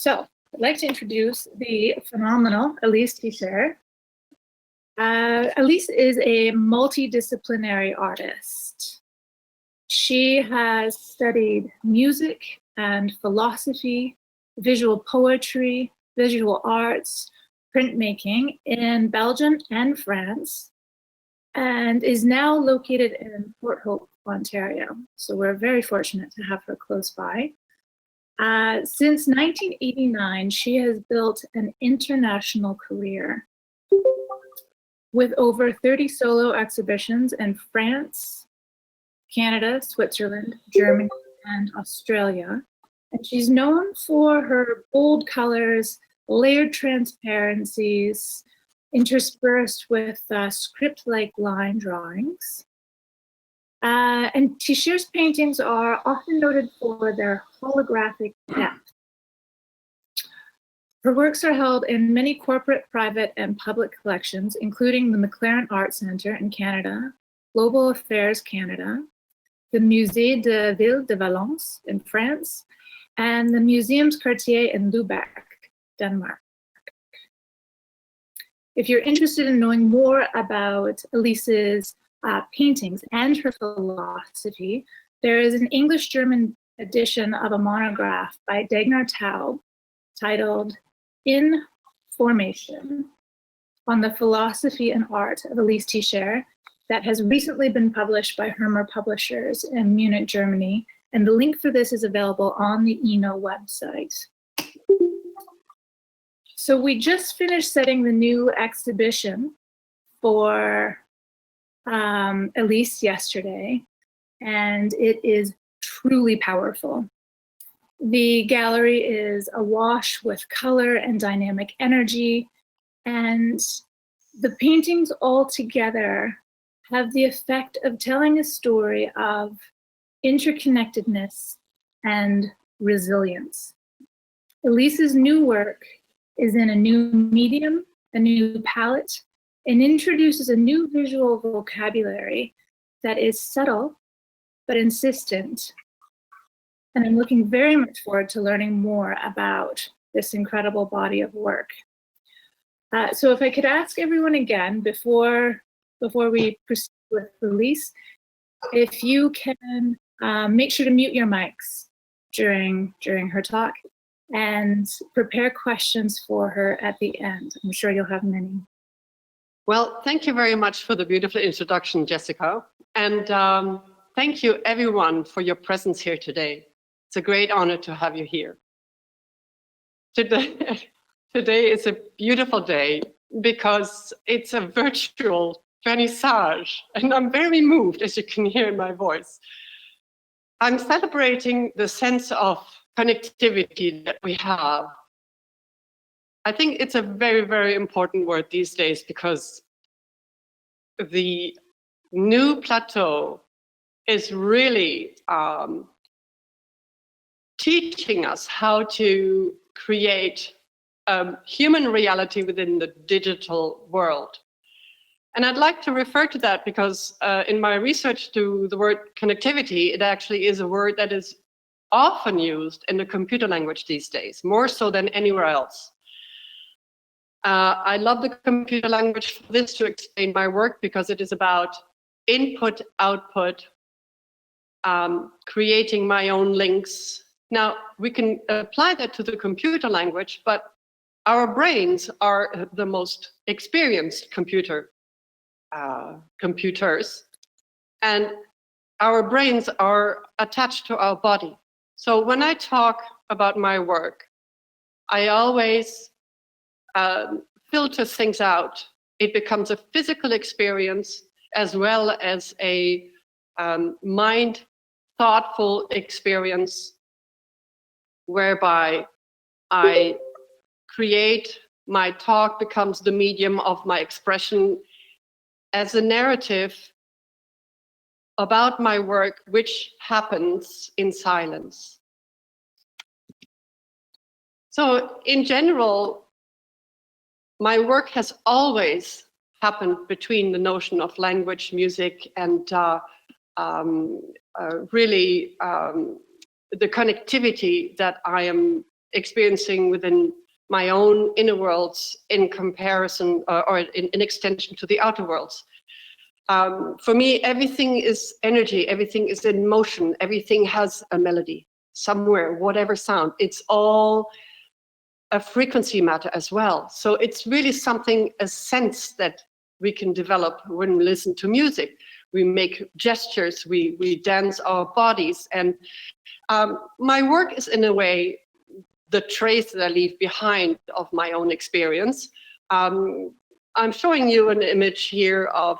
So I'd like to introduce the phenomenal Elise Teacher. Elise is a multidisciplinary artist. She has studied music and philosophy, visual poetry, visual arts, printmaking in Belgium and France, and is now located in Port Hope, Ontario. So we're very fortunate to have her close by. Since 1989, she has built an international career with over 30 solo exhibitions in France, Canada, Switzerland, Germany, and Australia. And she's known for her bold colors, layered transparencies, interspersed with script-like line drawings. And Teichert's paintings are often noted for their holographic depth. Her works are held in many corporate, private, and public collections, including the McLaren Art Centre in Canada, Global Affairs Canada, the Musée de Ville de Valence in France, and the Museums Cartier in Lubeck, Denmark. If you're interested in knowing more about Elise's paintings and her philosophy, there is an English-German edition of a monograph by Dagmar Taub titled In Formation on the philosophy and art of Elise Teacher that has recently been published by Hermer Publishers in Munich, Germany. And the link for this is available on the Oeno website. So we just finished setting the new exhibition for Elise yesterday, and it is truly powerful. The gallery is awash with color and dynamic energy, and the paintings all together have the effect of telling a story of interconnectedness and resilience. Elise's new work is in a new medium, a new palette, and introduces a new visual vocabulary that is subtle but insistent. And I'm looking very much forward to learning more about this incredible body of work. So if I could ask everyone again before we proceed with Elise, if you can make sure to mute your mics during her talk and prepare questions for her at the end. I'm sure you'll have many. Well, thank you very much for the beautiful introduction, Jessica. And thank you everyone for your presence here today. It's a great honor to have you here. Today is a beautiful day because it's a virtual vernissage, and I'm very moved, as you can hear in my voice. I'm celebrating the sense of connectivity that we have. I think it's a very, very important word these days because the new plateau is really teaching us how to create human reality within the digital world. And I'd like to refer to that because in my research to the word connectivity, it actually is a word that is often used in the computer language these days, more so than anywhere else. I love the computer language for this to explain my work because it is about input, output, creating my own links. Now, we can apply that to the computer language, but our brains are the most experienced computers, and our brains are attached to our body. So when I talk about my work, I always filter things out. It becomes a physical experience as well as a mind thoughtful experience whereby I create, my talk becomes the medium of my expression as a narrative about my work, which happens in silence. So in general, my work has always happened between the notion of language, music, and really the connectivity that I am experiencing within my own inner worlds in comparison or in extension to the outer worlds. For me, everything is energy, everything is in motion, everything has a melody somewhere, whatever sound. It's all a frequency matter as well. So it's really something, a sense that we can develop when we listen to music. We make gestures, we dance our bodies. And my work is in a way the trace that I leave behind of my own experience. I'm showing you an image here of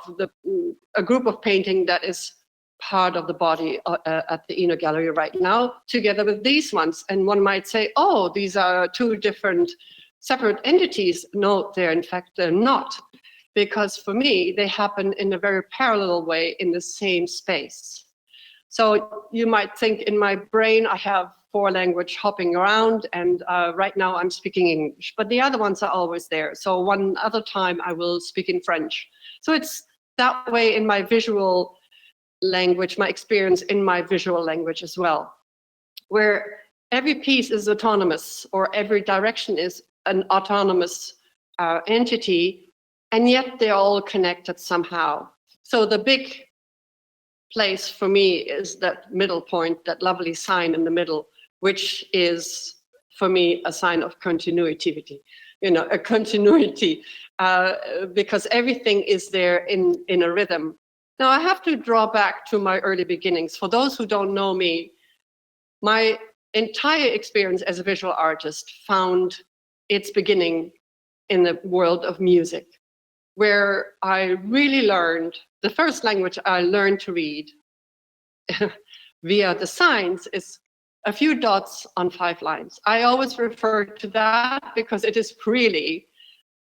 a group of painting that is part of the body at the Oeno Gallery right now, together with these ones. And one might say, oh, these are two different separate entities. No, in fact, they're not. Because for me, they happen in a very parallel way in the same space. So you might think in my brain, I have 4 languages hopping around, and right now I'm speaking English, but the other ones are always there. So one other time I will speak in French. So it's that way in my visual language, my experience in my visual language as well, where every piece is autonomous, or every direction is an autonomous entity, and yet they're all connected somehow. So the big place for me is that middle point, that lovely sign in the middle, which is for me a sign of continuity, a continuity, because everything is there in a rhythm. Now I have to draw back to my early beginnings. For those who don't know me, my entire experience as a visual artist found its beginning in the world of music, where I really learned, the first language I learned to read via the signs is a few dots on 5 lines. I always refer to that because it is really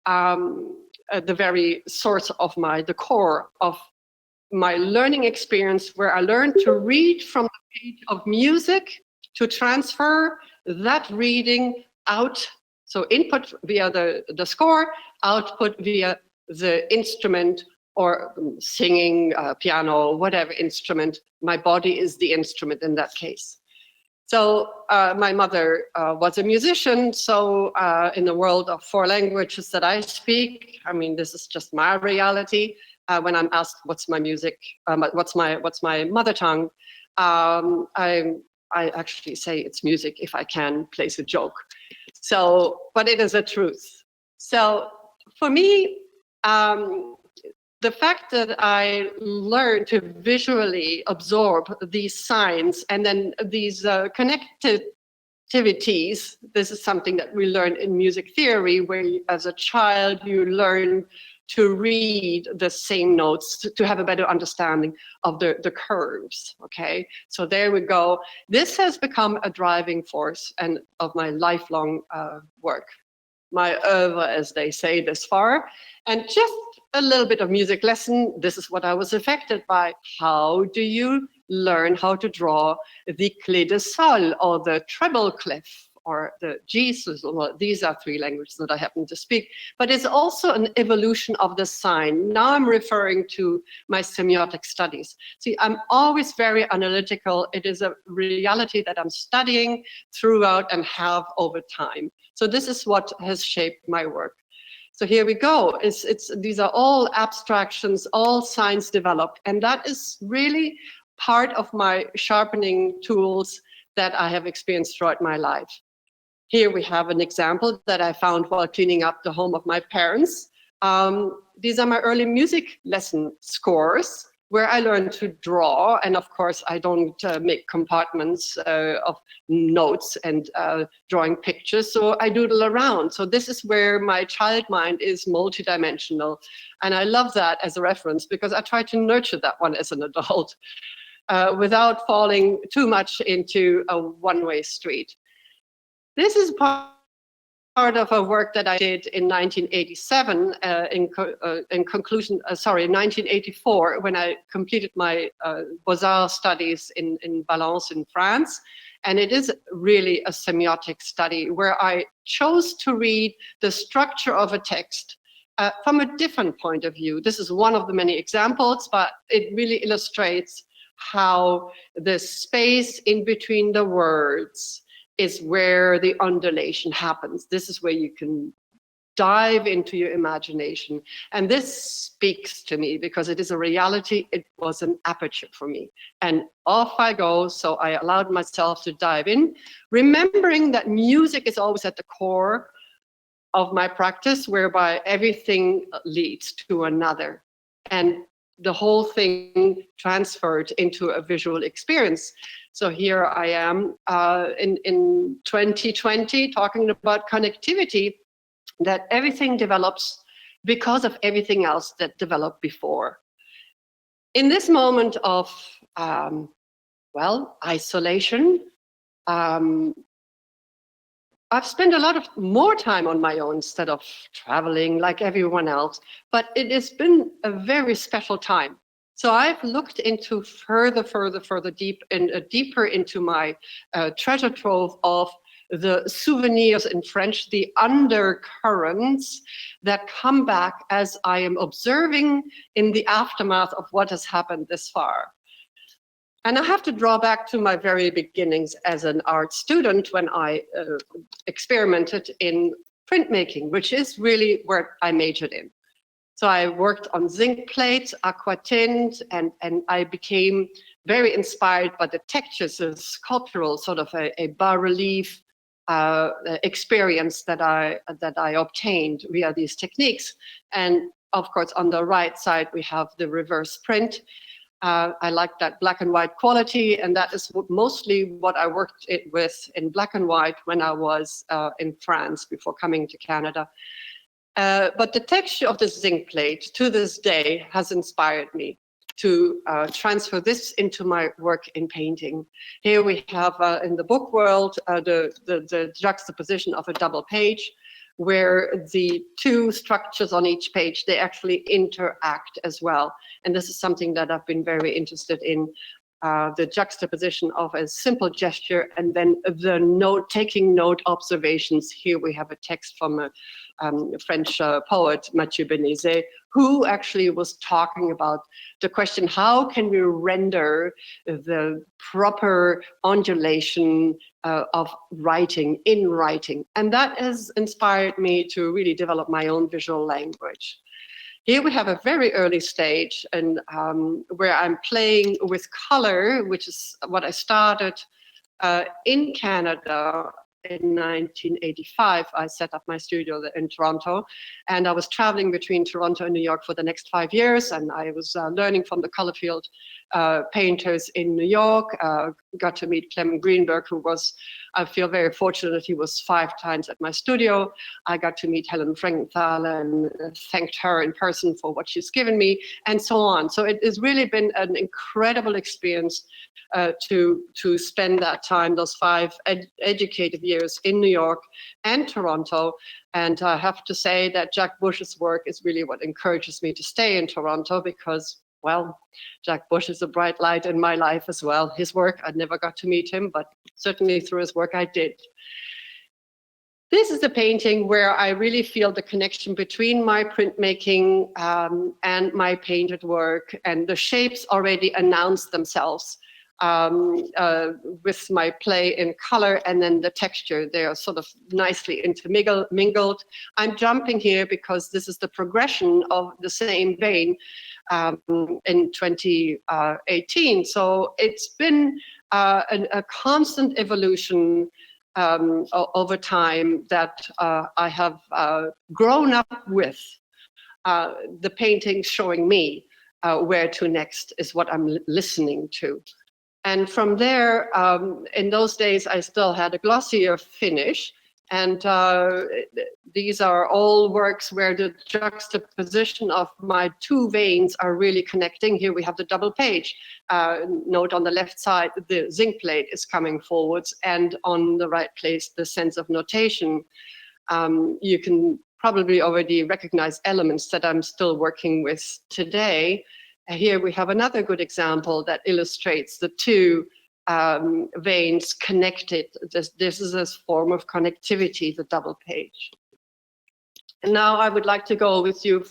the very source of the core of my learning experience, where I learned to read from the page of music to transfer that reading out. So input via the score, output via the instrument, or singing, piano, whatever instrument. My body is the instrument in that case. So my mother was a musician. So in the world of 4 languages that I speak, I mean, this is just my reality. When I'm asked what's my music, what's my mother tongue, I actually say it's music if I can place a joke. So, but it is a truth. So for me, the fact that I learned to visually absorb these signs and then these connectivities, this is something that we learn in music theory, where as a child you learn to read the same notes to have a better understanding of the curves, okay? So there we go. This has become a driving force and of my lifelong work, my oeuvre, as they say, this far. And just a little bit of music lesson, this is what I was affected by. How do you learn how to draw the clé de sol, or the treble clef, or the G's? Well, these are 3 languages that I happen to speak, but it's also an evolution of the sign. Now I'm referring to my semiotic studies. See, I'm always very analytical. It is a reality that I'm studying throughout and have over time. So this is what has shaped my work. So here we go. These are all abstractions, all signs developed, and that is really part of my sharpening tools that I have experienced throughout my life. Here we have an example that I found while cleaning up the home of my parents. These are my early music lesson scores, where I learned to draw. And of course, I don't make compartments of notes and drawing pictures, so I doodle around. So this is where my child mind is multidimensional. And I love that as a reference, because I try to nurture that one as an adult without falling too much into a one-way street. This is part of a work that I did in 1987, in 1984, when I completed my Beaux-Arts studies in Valence in France. And it is really a semiotic study where I chose to read the structure of a text from a different point of view. This is one of the many examples, but it really illustrates how the space in between the words is where the undulation happens. This is where you can dive into your imagination. And this speaks to me because it is a reality. It was an aperture for me. And off I go. So I allowed myself to dive in, remembering that music is always at the core of my practice, whereby everything leads to another. And the whole thing transferred into a visual experience. So here I am in 2020 talking about connectivity, that everything develops because of everything else that developed before. In this moment of, isolation, I've spent a lot of more time on my own instead of traveling like everyone else, but it has been a very special time. So I've looked into deeper into my treasure trove of the souvenirs in French, the undercurrents that come back as I am observing in the aftermath of what has happened this far. And I have to draw back to my very beginnings as an art student when I experimented in printmaking, which is really where I majored in. So I worked on zinc plates, aquatint, and I became very inspired by the textures, a sculptural sort of a bas-relief experience that I obtained via these techniques. And of course, on the right side, we have the reverse print. I like that black and white quality, and that is mostly what I worked with in black and white when I was in France before coming to Canada. But the texture of the zinc plate to this day has inspired me to transfer this into my work in painting. Here we have in the book world the juxtaposition of a double page, where the two structures on each page, they actually interact as well. And this is something that I've been very interested in, the juxtaposition of a simple gesture and then the taking note observations. Here we have a text from a French poet, Mathieu Benezet, who actually was talking about the question, how can we render the proper undulation of writing in writing? And that has inspired me to really develop my own visual language. Here we have a very early stage, and where I'm playing with color, which is what I started in Canada. In 1985, I set up my studio in Toronto, and I was traveling between Toronto and New York for the next 5 years, and I was learning from the color field painters in New York. Got to meet Clement Greenberg, who was, I feel very fortunate, he was 5 times at my studio. I got to meet Helen Frankenthaler and thanked her in person for what she's given me, and so on. So it has really been an incredible experience to spend that time, those 5 educative years in New York and Toronto. And I have to say that Jack Bush's work is really what encourages me to stay in Toronto, because, well, Jack Bush is a bright light in my life as well. His work, I never got to meet him, but certainly through his work I did. This is a painting where I really feel the connection between my printmaking and my painted work, and the shapes already announce themselves with my play in color, and then the texture, they are sort of nicely intermingled. I'm jumping here because this is the progression of the same vein in 2018. So it's been a constant evolution over time that I have grown up with. The paintings showing me where to next is what I'm listening to. And from there, in those days, I still had a glossier finish. And these are all works where the juxtaposition of my 2 veins are really connecting. Here we have the double page. Note on the left side, the zinc plate is coming forwards, and on the right place, the sense of notation. You can probably already recognize elements that I'm still working with today. Here we have another good example that illustrates the 2 veins connected. This is a form of connectivity, the double page. And now I would like to go with you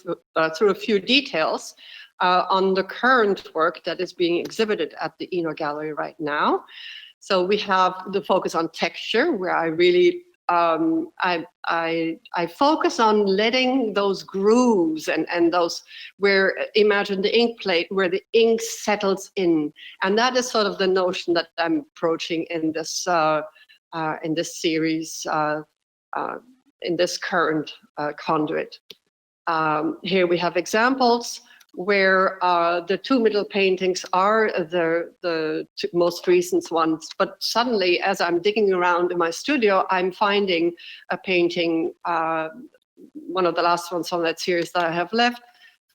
through a few details on the current work that is being exhibited at the Oeno Gallery right now. So we have the focus on texture, where I really I focus on letting those grooves and those, where imagine the ink plate where the ink settles in, and that is sort of the notion that I'm approaching in this series, in this current conduit. Here we have examples where the two middle paintings are the most recent ones. But suddenly, as I'm digging around in my studio, I'm finding a painting, one of the last ones from that series that I have left,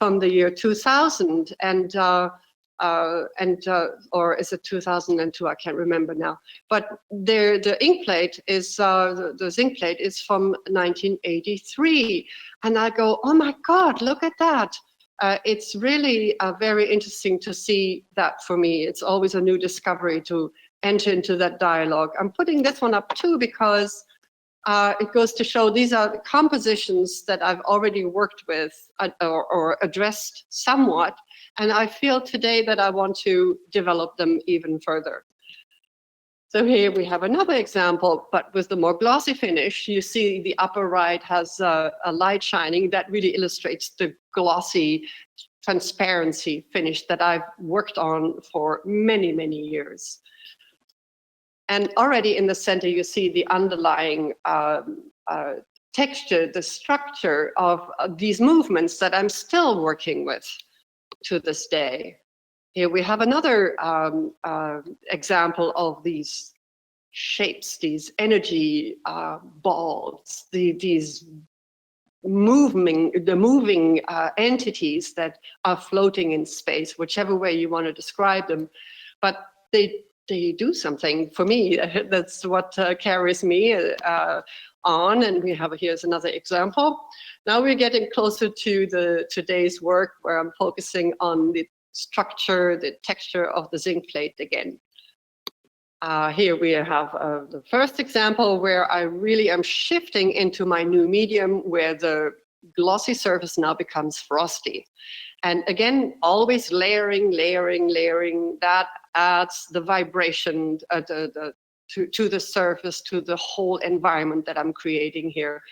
from the year 2000, or is it 2002? I can't remember now. But the ink plate is the zinc plate is from 1983, and I go, oh my God, look at that! It's really very interesting to see that. For me, it's always a new discovery to enter into that dialogue. I'm putting this one up too because it goes to show these are the compositions that I've already worked with or addressed somewhat, and I feel today that I want to develop them even further. So here we have another example, but with the more glossy finish. You see the upper right has a light shining that really illustrates the glossy transparency finish that I've worked on for many, many years. And already in the center, you see the underlying texture, the structure of these movements that I'm still working with to this day. Here we have another example of these shapes, these energy balls, these moving entities that are floating in space, whichever way you want to describe them. But they do something for me. That's what carries me on. And we have, here's another example. Now we're getting closer to today's work, where I'm focusing on the structure, the texture of the zinc plate again. Here we have the first example where I really am shifting into my new medium, where the glossy surface now becomes frosty. And again, always layering, that adds the vibration to the surface, to the whole environment that I'm creating here,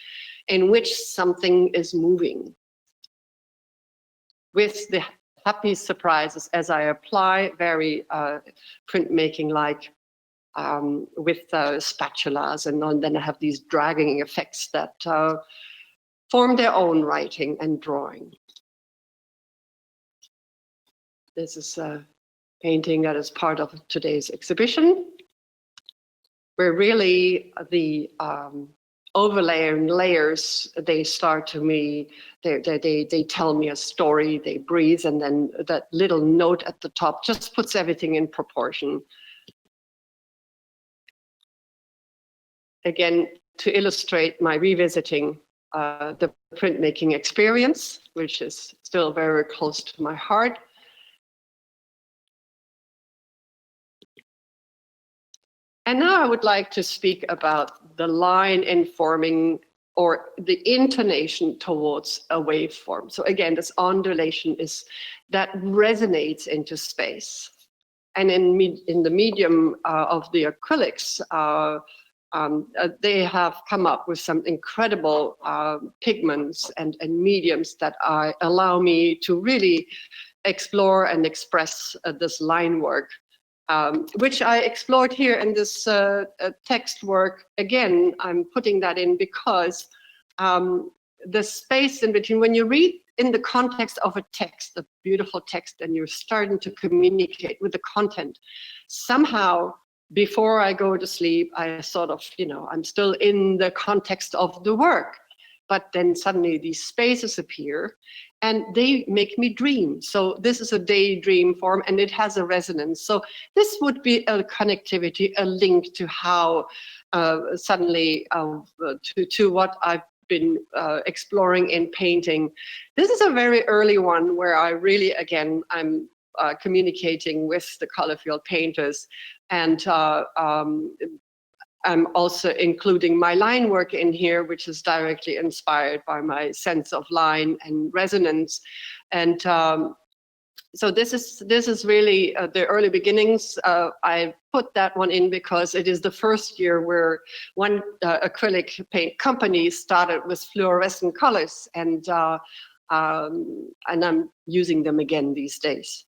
in which something is moving. With the happy surprises as I apply, very printmaking-like, with spatulas, and then I have these dragging effects that form their own writing and drawing. This is a painting that is part of today's exhibition, where really the overlaying layers, they start to me, they tell me a story, they breathe, and then that little note at the top just puts everything in proportion. Again, to illustrate my revisiting the printmaking experience, which is still very close to my heart. And now I would like to speak about the line informing, or the intonation towards a waveform. So again, this ondulation is that resonates into space. And in the medium of the acrylics, they have come up with some incredible pigments and mediums that allow me to really explore and express this line work. Which I explored here in this text work. Again, I'm putting that in because the space in between, when you read in the context of a text, a beautiful text, and you're starting to communicate with the content, somehow before I go to sleep, I sort of, I'm still in the context of the work. But then suddenly these spaces appear and they make me dream. So this is a daydream form, and it has a resonance. So this would be a connectivity, a link to how suddenly to what I've been exploring in painting. This is a very early one where I really, again, I'm communicating with the color field painters, and I'm also including my line work in here, which is directly inspired by my sense of line and resonance. And So this is really the early beginnings. I put that one in because it is the first year where one acrylic paint company started with fluorescent colors, and I'm using them again these days.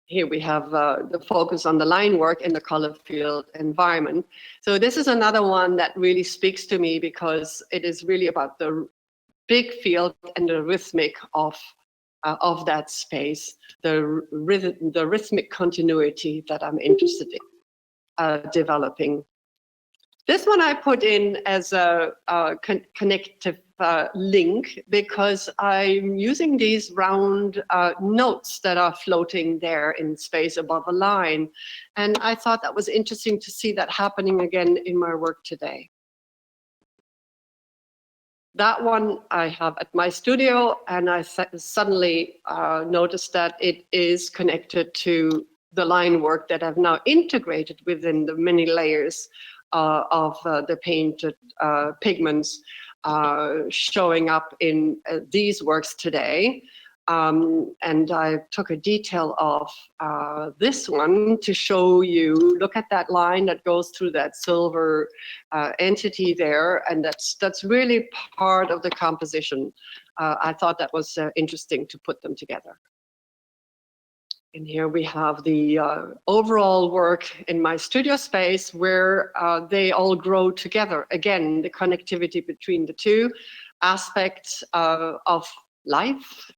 Here we have the focus on the line work in the color field environment. So this is another one that really speaks to me because it is really about the big field and the rhythmic of that space, the rhythmic continuity that I'm interested in developing. This one I put in as a connective link because I'm using these round notes that are floating there in space above a line. And I thought that was interesting to see that happening again in my work today. That one I have at my studio, and I suddenly noticed that it is connected to the line work that I've now integrated within the many layers of the painted pigments showing up in these works today. And I took a detail of this one to show you, look at that line that goes through that silver entity there, and that's really part of the composition. I thought that was interesting to put them together. And here we have the overall work in my studio space where they all grow together. Again, the connectivity between the two aspects of life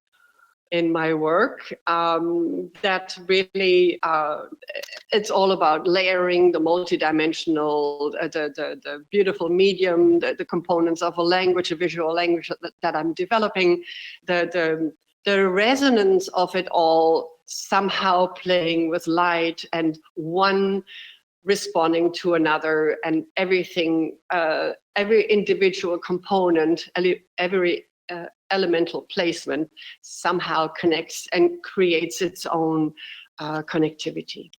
in my work, that really, it's all about layering the multidimensional, the beautiful medium, the components of a language, a visual language that I'm developing, the resonance of it all somehow playing with light and one responding to another, and everything, every individual component, every elemental placement somehow connects and creates its own connectivity.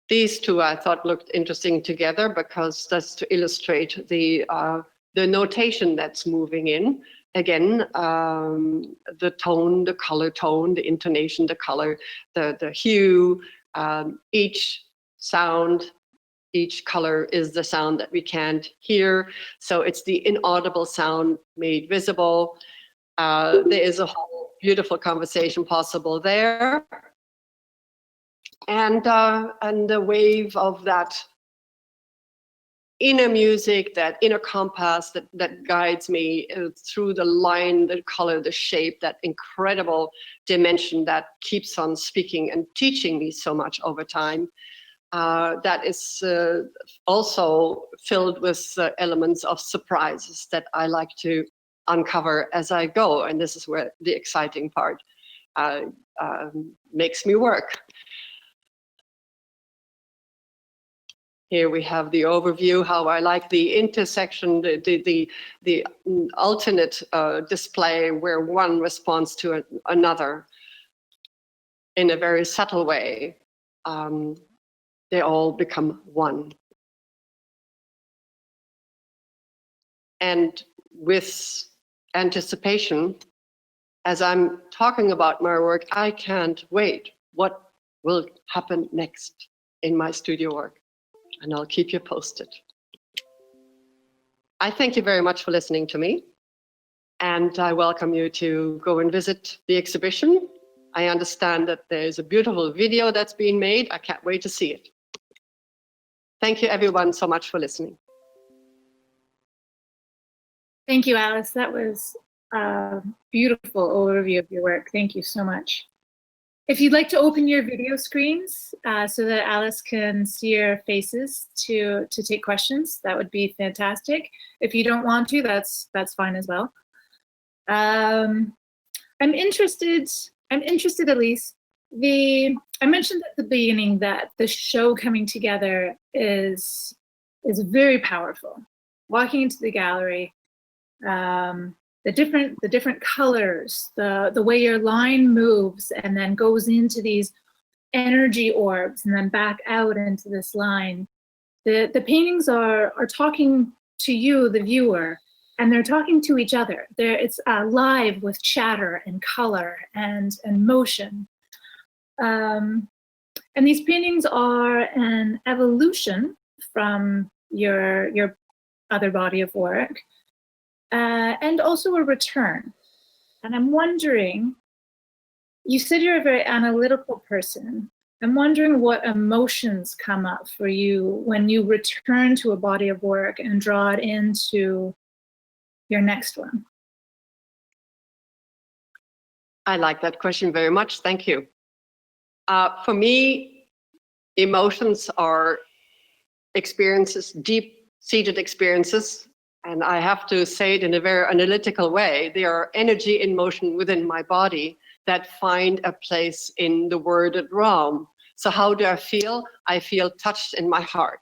These two I thought looked interesting together because that's to illustrate the notation that's moving in. Again, the tone, the color tone, the intonation, the color, the hue, each sound, each color is the sound that we can't hear. So it's the inaudible sound made visible. There is a whole beautiful conversation possible there. And the wave of that inner music, that inner compass that guides me through the line, the color, the shape, that incredible dimension that keeps on speaking and teaching me so much over time. That is also filled with elements of surprises that I like to uncover as I go. And this is where the exciting part makes me work. Here we have the overview, how I like the intersection, the alternate display where one responds to another in a very subtle way. They all become one. And with anticipation, as I'm talking about my work, I can't wait what will happen next in my studio work. And I'll keep you posted. I thank you very much for listening to me. And I welcome you to go and visit the exhibition. I understand that there's a beautiful video that's being made. I can't wait to see it. Thank you everyone so much for listening. Thank you, Alice. That was a beautiful overview of your work. Thank you so much. If you'd like to open your video screens so that Alice can see your faces to take questions, that would be fantastic. If you don't want to, that's fine as well. I'm interested, Elise. I mentioned at the beginning that the show coming together is very powerful. Walking into the gallery, the different colors, the way your line moves and then goes into these energy orbs and then back out into this line. The paintings are talking to you, the viewer, and they're talking to each other. It's live with chatter and color and motion. And these paintings are an evolution from your other body of work, and also a return. And I'm wondering, you said you're a very analytical person. I'm wondering what emotions come up for you when you return to a body of work and draw it into your next one. I like that question very much. Thank you. For me, emotions are experiences, deep-seated experiences, and I have to say it in a very analytical way. They are energy in motion within my body that find a place in the worded realm. So how do I feel? I feel touched in my heart.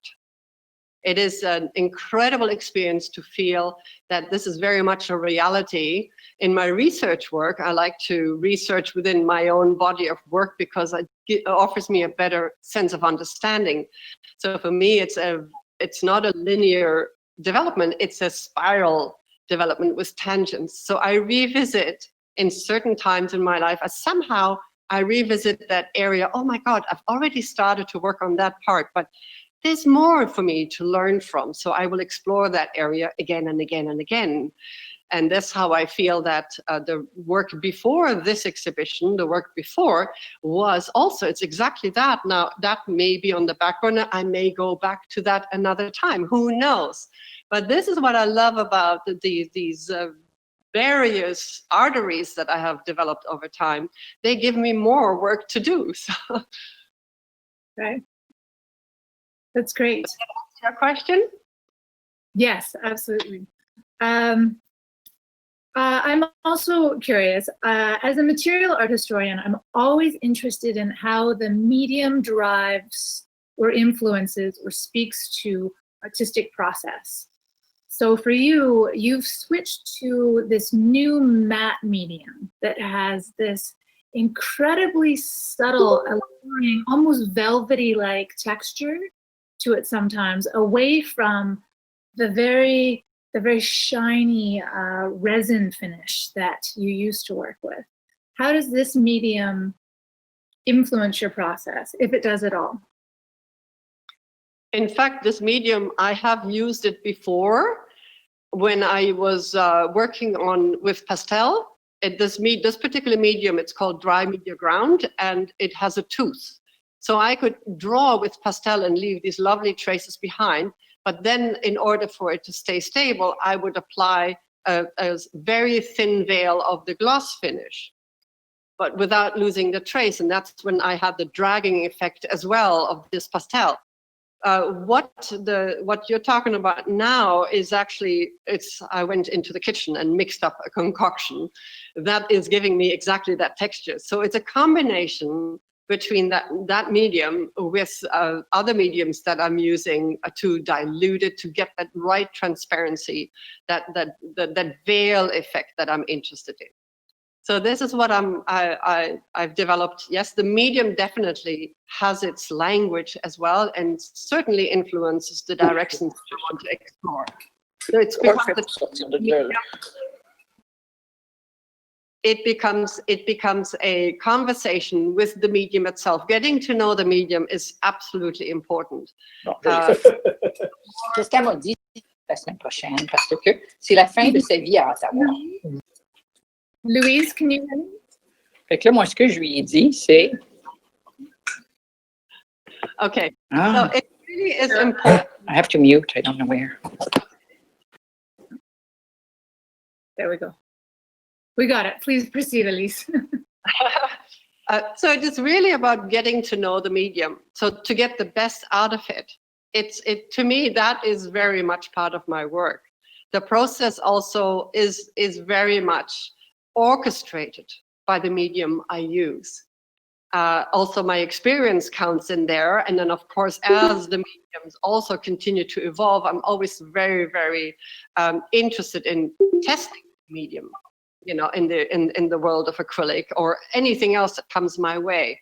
It is an incredible experience to feel that this is very much a reality. In my research work, I like to research within my own body of work because it offers me a better sense of understanding. So for me, it's not a linear development, it's a spiral development with tangents. So I revisit in certain times in my life, as somehow I revisit that area. Oh my God, I've already started to work on that part, but there's more for me to learn from. So I will explore that area again and again and again. And that's how I feel that the work before this exhibition, the work before was also, it's exactly that. Now that may be on the back burner. I may go back to that another time, who knows? But this is what I love about these various arteries that I have developed over time. They give me more work to do. So. Right. That's great. Does that answer your question? Yes, absolutely. I'm also curious, as a material art historian, I'm always interested in how the medium drives or influences or speaks to artistic process. So for you, you've switched to this new matte medium that has this incredibly subtle, alluring, almost velvety-like texture to it sometimes, away from the very shiny resin finish that you used to work with. How does this medium influence your process, if it does at all? In fact, this medium, I have used it before when I was working with pastel. This particular medium, it's called dry media ground, and it has a tooth. So I could draw with pastel and leave these lovely traces behind, but then in order for it to stay stable, I would apply a very thin veil of the gloss finish, but without losing the trace. And that's when I had the dragging effect as well of this pastel. What you're talking about now is actually, I went into the kitchen and mixed up a concoction that is giving me exactly that texture. So it's a combination between that medium with other mediums that I'm using to dilute it, to get that right transparency, that veil effect that I'm interested in. So this is what I've developed. Yes, the medium definitely has its language as well, and certainly influences the directions I want to explore. So it's it becomes a conversation with the medium itself. Getting to know the medium is absolutely important. C'est ce qu'elle m'a dit la semaine prochaine, parce que c'est la fin de sa vie à Ottawa. Louise, can you hear me? Fait que là, moi, ce que je lui ai dit, c'est... Okay, so it really is important. I have to mute, I don't know where. There we go. We got it. Please proceed, Elise. So it is really about getting to know the medium. So to get the best out of it, to me, that is very much part of my work. The process also is very much orchestrated by the medium I use. Also, my experience counts in there. And then, of course, as the mediums also continue to evolve, I'm always very, very interested in testing the medium, you know, in the world of acrylic or anything else that comes my way.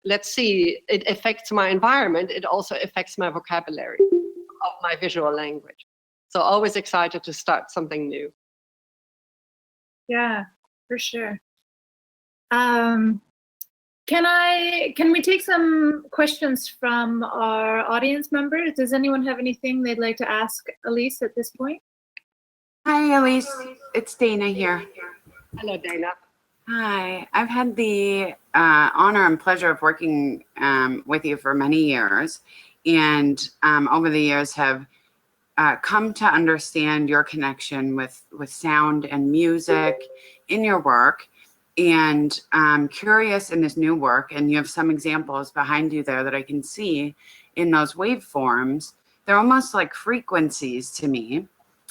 Let's see, it affects my environment. It also affects my vocabulary of my visual language. So always excited to start something new. Yeah, for sure. Can we take some questions from our audience members? Does anyone have anything they'd like to ask Elise at this point? Hi, Elise. It's Dana here. Hello, Dana. Hi. I've had the honor and pleasure of working with you for many years, and over the years have come to understand your connection with sound and music in your work. And I'm curious in this new work, and you have some examples behind you there that I can see in those waveforms. They're almost like frequencies to me.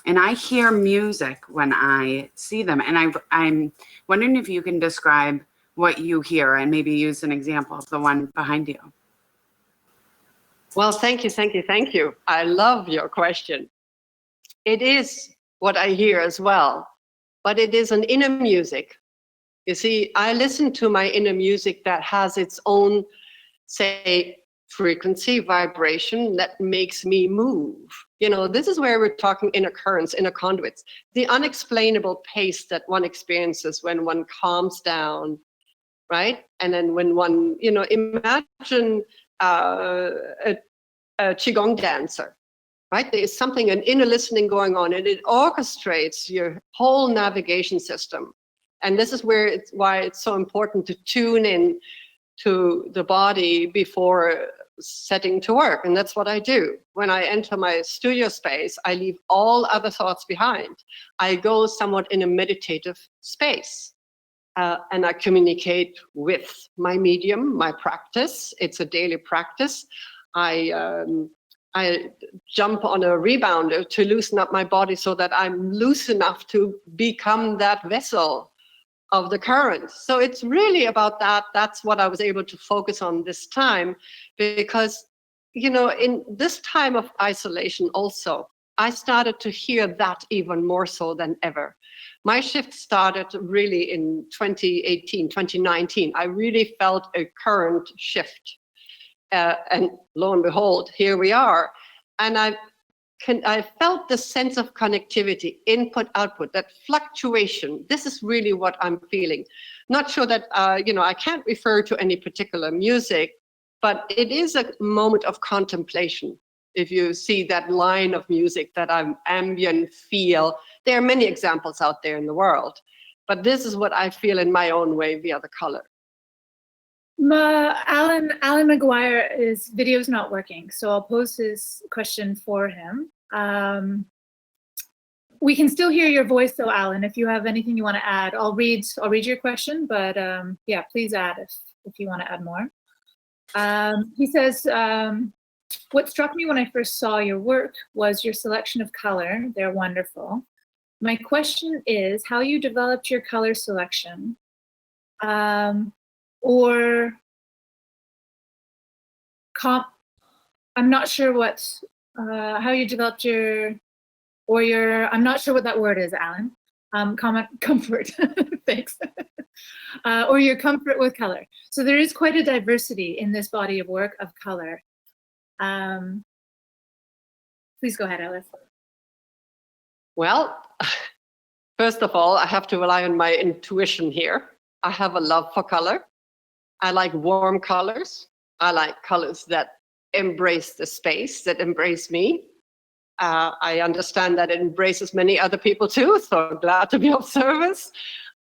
And I hear music when I see them. And I'm wondering if you can describe what you hear and maybe use an example of the one behind you. Well, thank you, thank you, thank you. I love your question. It is what I hear as well, but it is an inner music. You see, I listen to my inner music that has its own, say, frequency, vibration that makes me move. You know, this is where we're talking inner currents, inner conduits, the unexplainable pace that one experiences when one calms down, right? And then when one, you know, imagine a Qigong dancer, right? There is something, an inner listening going on, and it orchestrates your whole navigation system. And this is where why it's so important to tune in to the body before setting to work. And that's what I do. When I enter my studio space, I leave all other thoughts behind. I go somewhat in a meditative space. And I communicate with my medium, my practice. It's a daily practice. I jump on a rebounder to loosen up my body so that I'm loose enough to become that vessel of the current. So it's really about that. That's what I was able to focus on this time, because, you know, in this time of isolation also, I started to hear that even more so than ever. My shift started really in 2018, 2019. I really felt a current shift. And lo and behold, here we are. And I felt the sense of connectivity, input, output, that fluctuation. This is really what I'm feeling. Not sure that, you know, I can't refer to any particular music, but it is a moment of contemplation. If you see that line of music, that ambient feel, there are many examples out there in the world, but this is what I feel in my own way via the color. Alan McGuire's video is not working, so I'll pose his question for him. We can still hear your voice though, Alan. If you have anything you want to add, I'll read your question, but yeah, please add if you want to add more. He says, what struck me when I first saw your work was your selection of color. They're wonderful. My question is how you developed your color selection, or I'm not sure what, how you developed your, I'm not sure what that word is, Alan. Comfort, thanks. Or your comfort with color. So there is quite a diversity in this body of work of color. Please go ahead, Alice. Well, first of all, I have to rely on my intuition here. I have a love for color. I like warm colors. I like colors that embrace the space, that embrace me. I understand that it embraces many other people too, so I'm glad to be of service.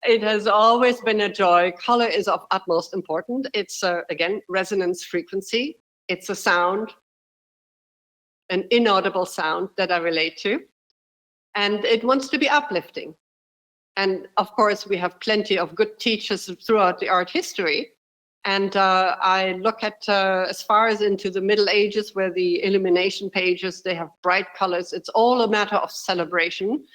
It has always been a joy. Color is of utmost importance. It's, again, resonance frequency. It's a sound, an inaudible sound that I relate to. And it wants to be uplifting. And of course, we have plenty of good teachers throughout the art history. And I look at as far as into the Middle Ages, where the illumination pages, they have bright colors. It's all a matter of celebration.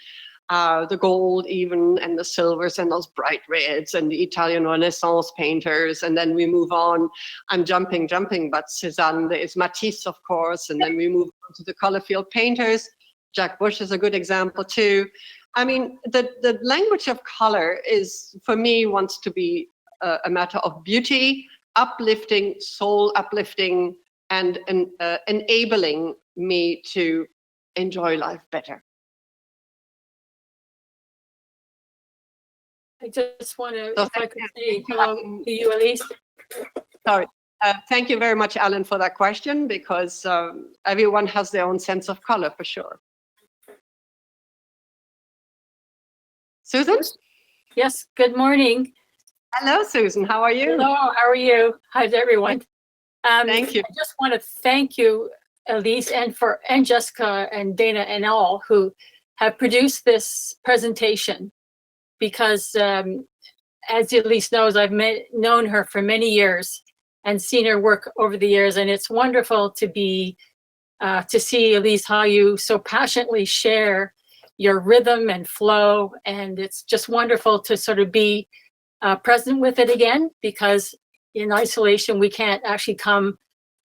The gold even, and the silvers, and those bright reds, and the Italian Renaissance painters. And then we move on. I'm jumping, but Cézanne, there is Matisse, of course. And then we move on to the color field painters. Jack Bush is a good example too. I mean, the language of color is, for me, wants to be a matter of beauty, uplifting, soul uplifting, and enabling me to enjoy life better. I just want to, So if I could say hello to you, Elise. Sorry. Thank you very much, Alan, for that question, because everyone has their own sense of color, for sure. Susan? Yes, good morning. Hello, Susan. How are you? Hello, how are you? How's everyone? Thank you. I just want to thank you, Elise, and Jessica and Dana and all who have produced this presentation, because as Elise knows, I've known her for many years and seen her work over the years, and it's wonderful to be to see, Elise, how you so passionately share your rhythm and flow, and it's just wonderful to sort of be present with it again, because in isolation we can't actually come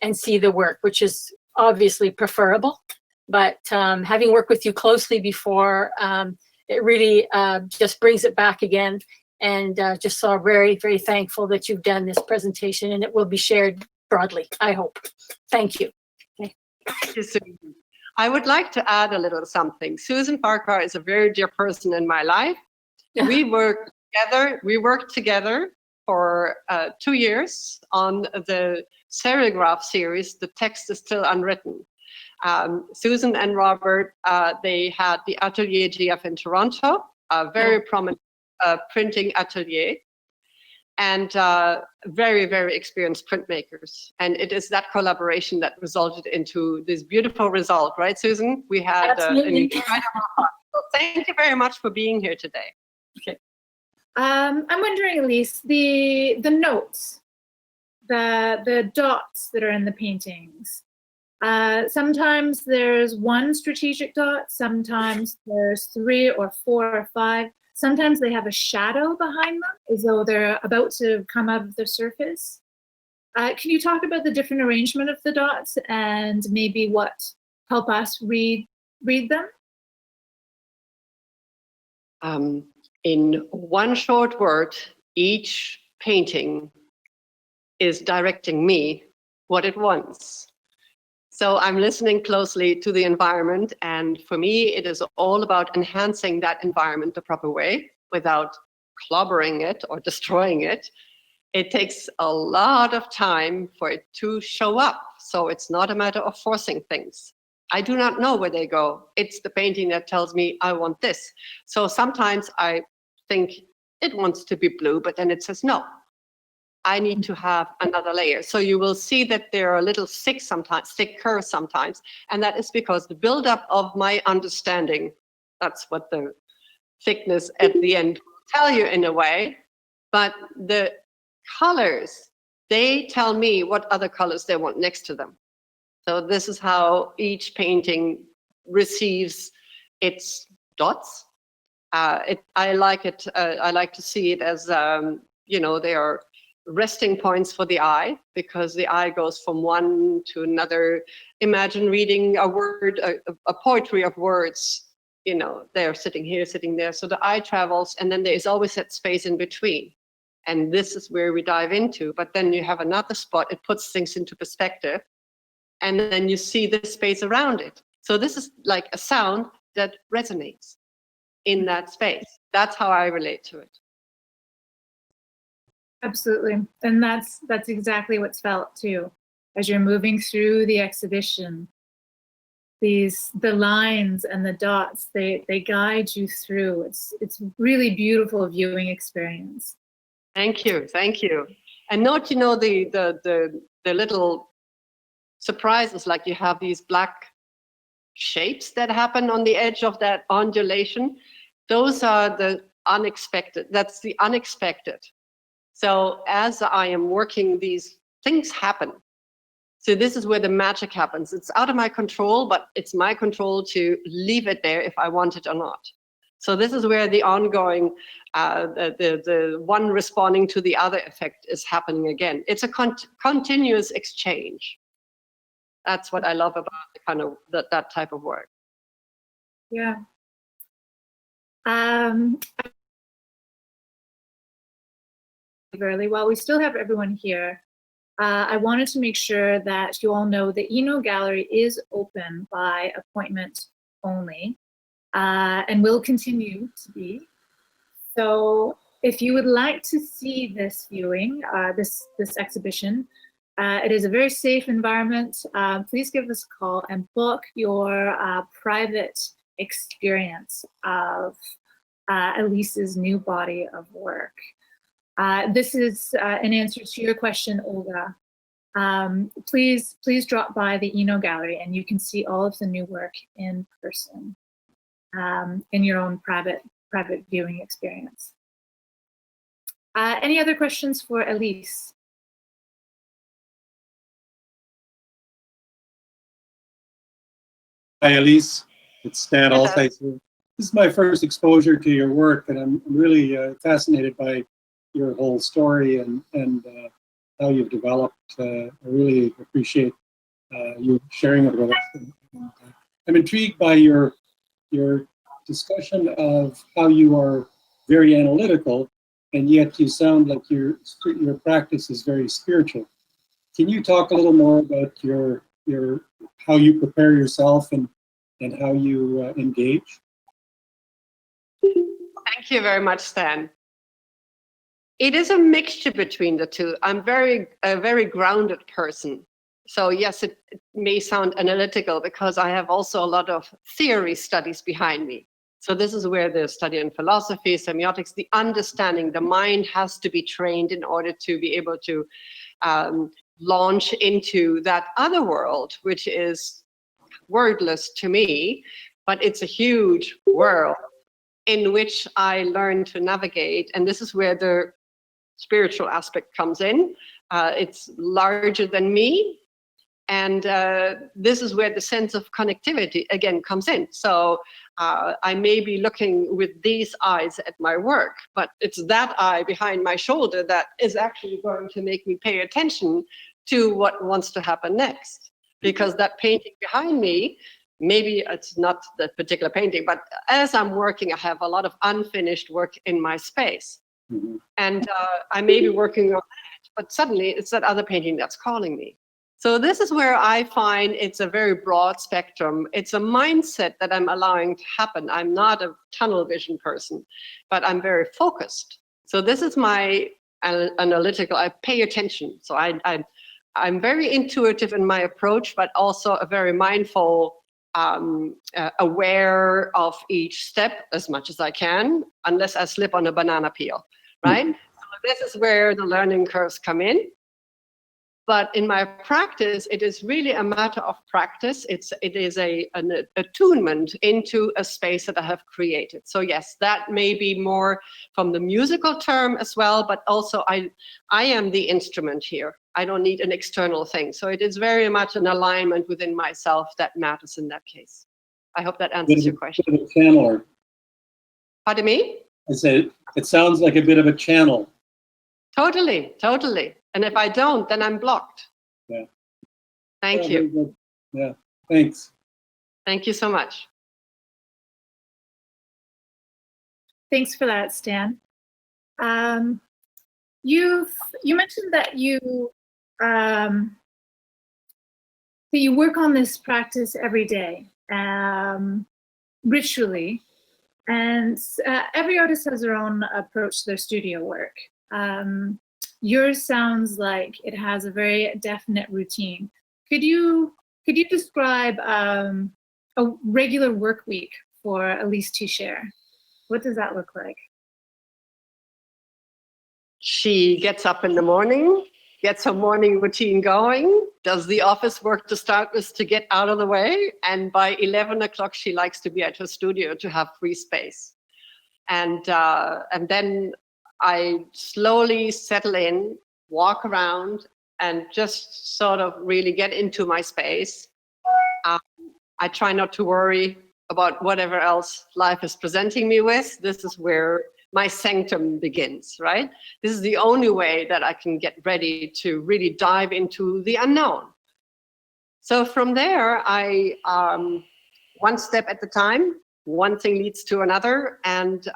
and see the work, which is obviously preferable. But having worked with you closely before, it really just brings it back again. And just so very, very thankful that you've done this presentation, and it will be shared broadly, I hope. Thank you. Okay. Thank you, Susan. I would like to add a little something. Susan Farquhar is a very dear person in my life. We worked together for 2 years on the serigraph series, The Text is Still Unwritten. Susan and Robert, they had the Atelier GF in Toronto, a very prominent printing atelier, and very, very experienced printmakers. And it is that collaboration that resulted into this beautiful result, right, Susan? We had an incredible fun. So thank you very much for being here today. Okay. I'm wondering, Elise, the notes, the dots that are in the paintings. Sometimes there's one strategic dot, sometimes there's 3 or 4 or 5. Sometimes they have a shadow behind them, as though they're about to come out of the surface. Can you talk about the different arrangement of the dots and maybe what help us read them? In one short word, each painting is directing me what it wants. So I'm listening closely to the environment, and for me, it is all about enhancing that environment the proper way without clobbering it or destroying it. It takes a lot of time for it to show up, so it's not a matter of forcing things. I do not know where they go. It's the painting that tells me I want this. So sometimes I think it wants to be blue, but then it says no. I need to have another layer. So you will see that there are a little thick curves sometimes, and that is because the buildup of my understanding, that's what the thickness at the end will tell you in a way, but the colors, they tell me what other colors they want next to them. So this is how each painting receives its dots. I like to see it as, they are resting points for the eye, because the eye goes from one to another. Imagine reading a word, a poetry of words, they're sitting here, sitting there. So the eye travels, and then there is always that space in between. And this is where we dive into, but then you have another spot, it puts things into perspective, and then you see the space around it. So this is like a sound that resonates in that space. That's how I relate to it. Absolutely. And that's exactly what's felt too. As you're moving through the exhibition, the lines and the dots, they guide you through. It's really beautiful viewing experience. Thank you. And note, the little surprises, like you have these black shapes that happen on the edge of that undulation. Those are the unexpected. That's the unexpected. So as I am working, these things happen. So this is where the magic happens. It's out of my control, but it's my control to leave it there if I want it or not. So this is where the ongoing, the one responding to the other effect is happening again. It's a continuous exchange. That's what I love about the kind of that type of work. Yeah. Early, while we still have everyone here, I wanted to make sure that you all know the Oeno Gallery is open by appointment only, and will continue to be. So if you would like to see this viewing, this exhibition, it is a very safe environment. Please give us a call and book your private experience of Elise's new body of work. This is an answer to your question, Olga. Please drop by the Oeno Gallery and you can see all of the new work in person, in your own private viewing experience. Any other questions for Elise? Hi, Elise. It's Stan Altheiser. This is my first exposure to your work, and I'm really fascinated by your whole story and how you've developed. I really appreciate you sharing it with us. I'm intrigued by your discussion of how you are very analytical, and yet you sound like your practice is very spiritual. Can you talk a little more about your how you prepare yourself and how you engage? Thank you very much, Stan. It is a mixture between the two. I'm a very grounded person. So yes, it may sound analytical because I have also a lot of theory studies behind me. So this is where the study in philosophy, semiotics, the understanding, the mind has to be trained in order to be able to launch into that other world, which is wordless to me, but it's a huge world in which I learn to navigate. And this is where the spiritual aspect comes in. It's larger than me. And this is where the sense of connectivity again comes in. So I may be looking with these eyes at my work, but it's that eye behind my shoulder that is actually going to make me pay attention to what wants to happen next. Because that painting behind me, maybe it's not that particular painting, but as I'm working, I have a lot of unfinished work in my space. Mm-hmm. And I may be working on that, but suddenly it's that other painting that's calling me. So this is where I find it's a very broad spectrum. It's a mindset that I'm allowing to happen. I'm not a tunnel vision person, but I'm very focused. So this is my analytical, I pay attention. So I'm very intuitive in my approach, but also a very mindful, aware of each step as much as I can, unless I slip on a banana peel, right? So this is where the learning curves come in. But in my practice, it is really a matter of practice. It is an attunement into a space that I have created. So yes, that may be more from the musical term as well, but also I am the instrument here. I don't need an external thing. So it is very much an alignment within myself that matters in that case. I hope that answers your question. A bit of a channeler. Pardon me? I said, it sounds like a bit of a channel. Totally, totally. And if I don't, then I'm blocked. Yeah. Thank you. Yeah, thanks. Thank you so much. Thanks for that, Stan. You mentioned that you work on this practice every day, ritually, and every artist has their own approach to their studio work. Yours sounds like it has a very definite routine. Could you describe a regular work week for Elise Teacher? What does that look like? She gets up in the morning, gets her morning routine going, does the office work to start with to get out of the way, and by 11 o'clock she likes to be at her studio to have free space. And then I slowly settle in, walk around, and just sort of really get into my space. I try not to worry about whatever else life is presenting me with. This is where my sanctum begins, right? This is the only way that I can get ready to really dive into the unknown. So from there, I, one step at a time, one thing leads to another, and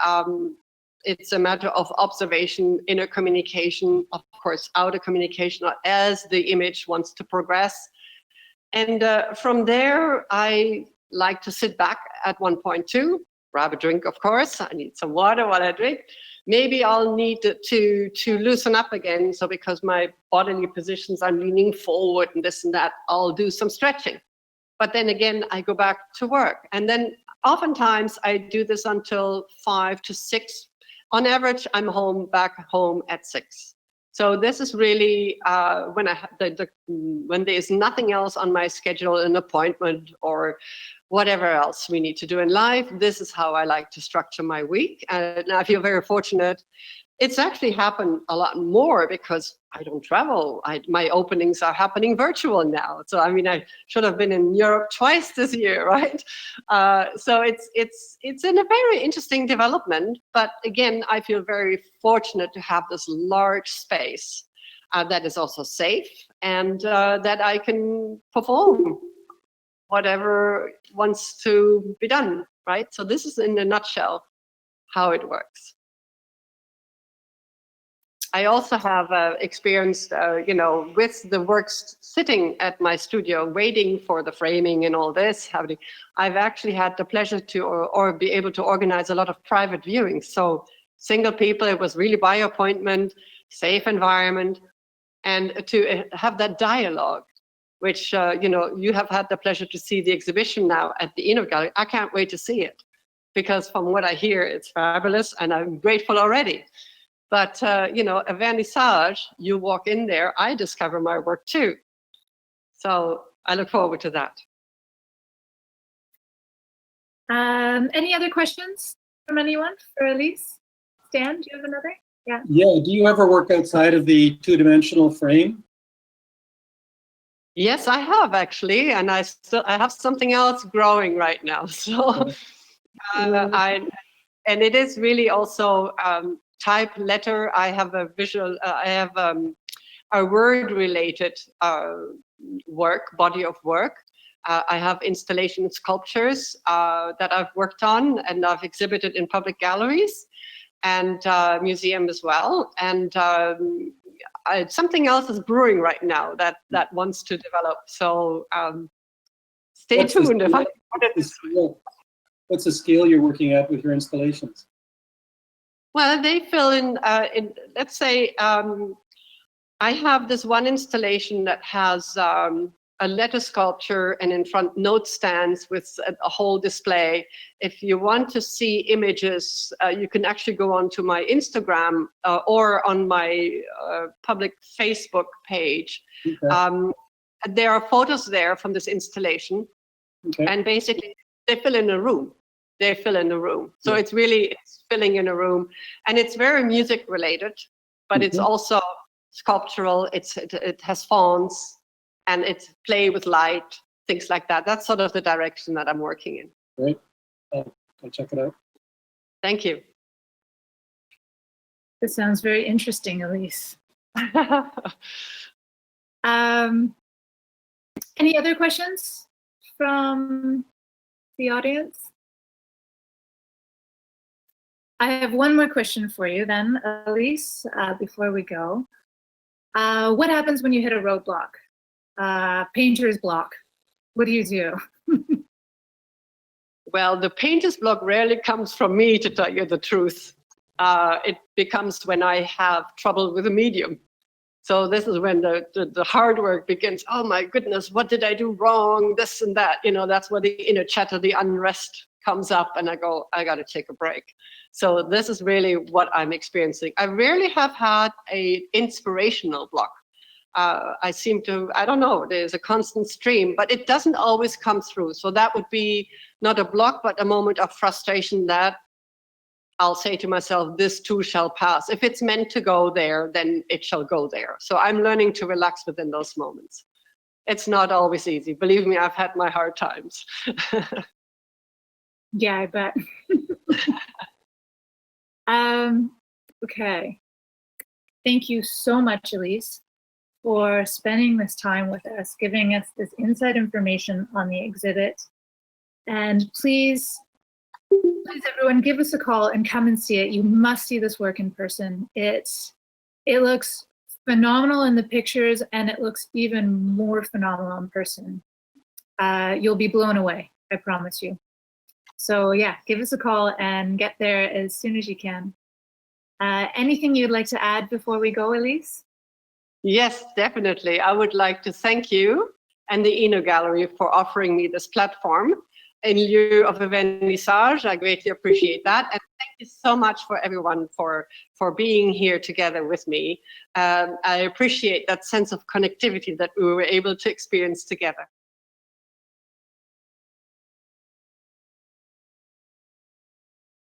it's a matter of observation, inner communication, of course, outer communication as the image wants to progress. And from there, I like to sit back at one point too, grab a drink, of course. I need some water while I drink. Maybe I'll need to loosen up again. So because my bodily positions, I'm leaning forward and this and that, I'll do some stretching. But then again, I go back to work. And then oftentimes I do this until 5 to 6. On average, I'm back home at 6. So this is really when when there is nothing else on my schedule, an appointment or whatever else we need to do in life. This is how I like to structure my week. And I feel very fortunate. It's actually happened a lot more because I don't travel. My openings are happening virtual now. So I mean, I should have been in Europe twice this year, right? So it's in a very interesting development. But again, I feel very fortunate to have this large space that is also safe and that I can perform whatever wants to be done, right? So this is in a nutshell how it works. I also have experienced, with the works sitting at my studio, waiting for the framing and all this happening. I've actually had the pleasure to or be able to organize a lot of private viewings. So single people, it was really by appointment, safe environment, and to have that dialogue, which, you have had the pleasure to see the exhibition now at the Oeno Gallery. I can't wait to see it because from what I hear, it's fabulous and I'm grateful already. But, a vernissage, you walk in there, I discover my work too. So I look forward to that. Any other questions from anyone for Elise? Stan, do you have another? Yeah. Yeah, do you ever work outside of the two-dimensional frame? Yes, I have actually, and I have something else growing right now. So, and it is really also type letter. I have a visual. I have a word-related body of work. I have installation sculptures that I've worked on, and I've exhibited in public galleries and museum as well. And something else is brewing right now that wants to develop. So stay tuned. What's the scale you're working at with your installations? Well, they fill in let's say, I have this one installation that has a letter sculpture and in front note stands with a whole display. If you want to see images, you can actually go onto my Instagram or on my public Facebook page. Okay. There are photos there from this installation. Okay. And basically they fill in a room. So it's filling in a room, and it's very music related, but it's also sculptural. It has fonts, and it's play with light, things like that. That's sort of the direction that I'm working in. Great. I'll check it out. Thank you. This sounds very interesting, Elise. Any other questions from the audience? I have one more question for you then, Elise, before we go. What happens when you hit a roadblock? Painter's block. What do you do? Well, the painter's block rarely comes from me, to tell you the truth. It becomes when I have trouble with a medium. So this is when the hard work begins. Oh my goodness, what did I do wrong? This and that. That's where the inner chatter, the unrest comes up, and I go, I got to take a break. So this is really what I'm experiencing. I rarely have had an inspirational block. I don't know, there's a constant stream, but it doesn't always come through. So that would be not a block, but a moment of frustration that I'll say to myself, this too shall pass. If it's meant to go there, then it shall go there. So I'm learning to relax within those moments. It's not always easy. Believe me, I've had my hard times. Yeah, I bet. Okay. Thank you so much, Elise, for spending this time with us, giving us this inside information on the exhibit. And please everyone, give us a call and come and see it. You must see this work in person. It looks phenomenal in the pictures, and it looks even more phenomenal in person. You'll be blown away, I promise you. So yeah, give us a call and get there as soon as you can. Anything you'd like to add before we go, Elise? Yes, definitely. I would like to thank you and the Oeno Gallery for offering me this platform in lieu of a vernissage. I greatly appreciate that. And thank you so much for everyone for being here together with me. I appreciate that sense of connectivity that we were able to experience together.